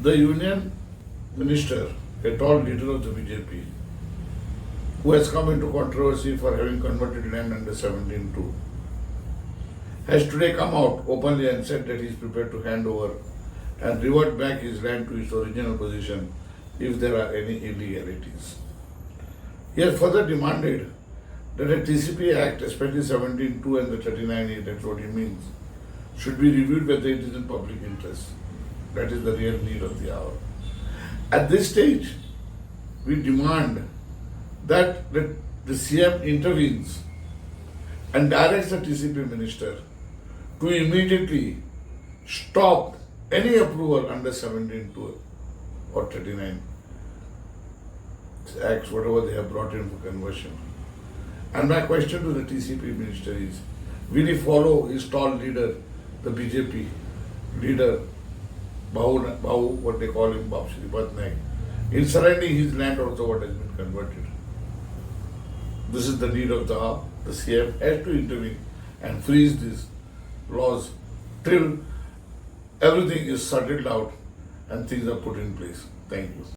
The union minister, a tall leader of the BJP, who has come into controversy for having converted land under 17(2), has today come out openly and said that he is prepared to hand over and revert back his land to its original position if there are any illegalities. He has further demanded that a TCP Act, especially 17(2) and the 39(a), that's what he means, should be reviewed whether it is in public interest. That is the real need of the hour. At this stage, we demand that the CM intervenes and directs the TCP minister to immediately stop any approval under 17(2) or 39 acts, whatever they have brought in for conversion. And my question to the TCP minister is, will he follow his tall leader, the BJP leader, Bahu, what they call him, Shripad Naik, in surrendering his land also what has been converted? This is the need of the hour. The CM has to intervene and freeze these laws till everything is sorted out and things are put in place. Thank you.